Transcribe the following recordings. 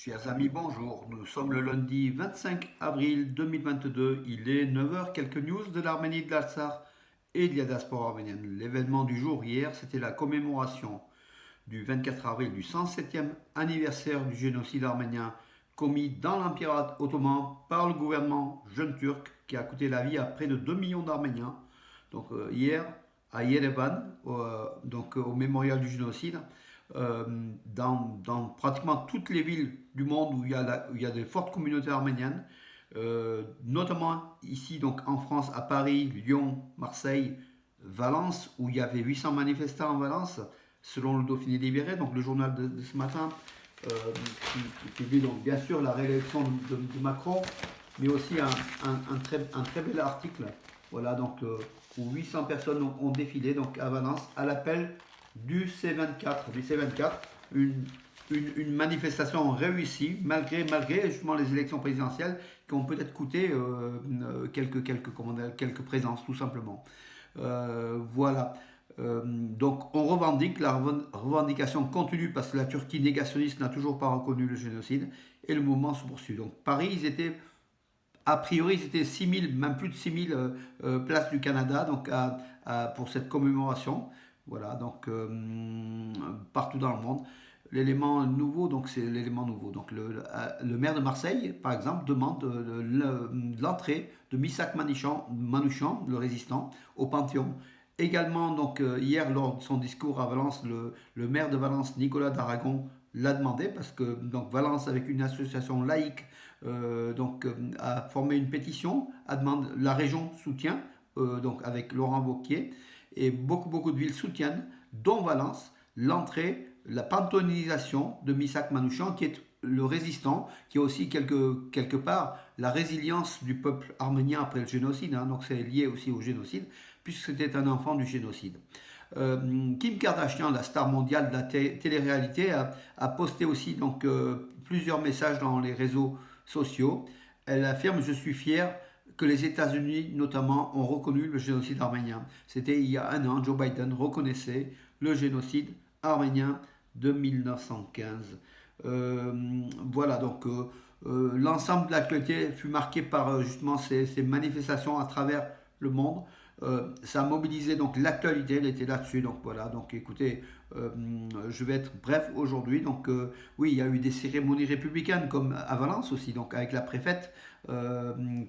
Chers amis, bonjour. Nous sommes le lundi 25 avril 2022. Il est 9 heures. Quelques news de l'Arménie, de l'Artsakh et de la diaspora arménienne. L'événement du jour hier, c'était la commémoration du 24 avril du 107e anniversaire du génocide arménien commis dans l'Empire ottoman par le gouvernement jeune turc qui a coûté la vie à près de 2 millions d'Arméniens. Donc hier, à Yerevan, au mémorial du génocide, euh, dans pratiquement toutes les villes du monde où il y a des fortes communautés arméniennes, notamment ici donc en France, à Paris, Lyon, Marseille, Valence, où il y avait 800 manifestants en Valence, selon le Dauphiné libéré, donc le journal de ce matin, euh, qui publie donc bien sûr la réélection de Macron, mais aussi un très bel article, voilà, donc, où 800 personnes ont défilé donc, à Valence à l'appel du C24, une manifestation réussie malgré justement les élections présidentielles qui ont peut-être coûté quelques présences tout simplement. Voilà. Donc on revendique, la revendication continue parce que la Turquie négationniste n'a toujours pas reconnu le génocide et le mouvement se poursuit. Donc Paris, a priori, c'était 6000, même plus de 6000 places du Canada donc pour cette commémoration. Voilà, donc partout dans le monde. L'élément nouveau, donc c'est l'élément nouveau. Donc le maire de Marseille, par exemple, demande l'entrée de Missak Manouchian, le résistant, au Panthéon. Également, donc hier, lors de son discours à Valence, le maire de Valence, Nicolas d'Aragon, l'a demandé parce que donc Valence, avec une association laïque, a formé une pétition, la région soutient, donc avec Laurent Wauquiez, et beaucoup de villes soutiennent, dont Valence, l'entrée, la panthéonisation de Missak Manouchian, qui est le résistant, qui est aussi quelque part la résilience du peuple arménien après le génocide, hein, donc c'est lié aussi au génocide, puisque c'était un enfant du génocide. Kim Kardashian, la star mondiale de la télé-réalité, a posté aussi donc, plusieurs messages dans les réseaux sociaux. Elle affirme: je suis fière que les États-Unis, notamment, ont reconnu le génocide arménien. C'était il y a un an, Joe Biden reconnaissait le génocide arménien de 1915. Voilà, donc l'ensemble de l'actualité fut marqué par justement ces manifestations à travers le monde. Ça a mobilisé donc l'actualité, elle était là-dessus. Donc voilà, donc écoutez, je vais être bref aujourd'hui. Donc oui, il y a eu des cérémonies républicaines comme à Valence aussi, donc avec la préfète on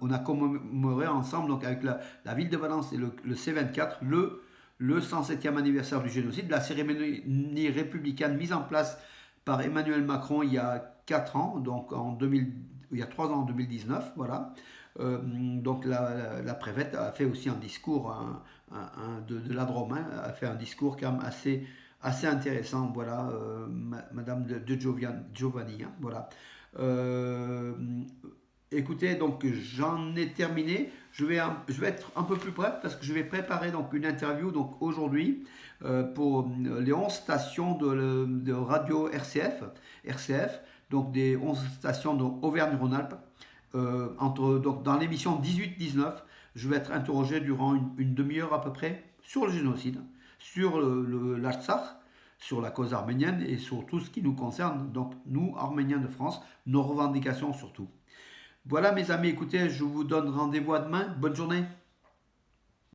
a commémoré ensemble donc avec la ville de Valence et le C24 le 107e anniversaire du génocide, la cérémonie républicaine mise en place par Emmanuel Macron il y a 4 ans, donc il y a 3 ans en 2019, voilà. Donc la préfète a fait aussi un discours de la Drôme, hein, a fait un discours quand même assez intéressant, voilà, Madame de Giovanni, hein, voilà. Euh, Écoutez, donc j'en ai terminé. Je vais être un peu plus bref parce que je vais préparer donc une interview donc aujourd'hui pour les 11 stations de radio RCF, donc des 11 stations d'Auvergne-Rhône-Alpes. Donc dans l'émission 18-19, je vais être interrogé durant une demi-heure à peu près sur le génocide, sur l'Artsakh, sur la cause arménienne et sur tout ce qui nous concerne, donc nous, Arméniens de France, nos revendications surtout. Voilà mes amis, écoutez, je vous donne rendez-vous à demain. Bonne journée.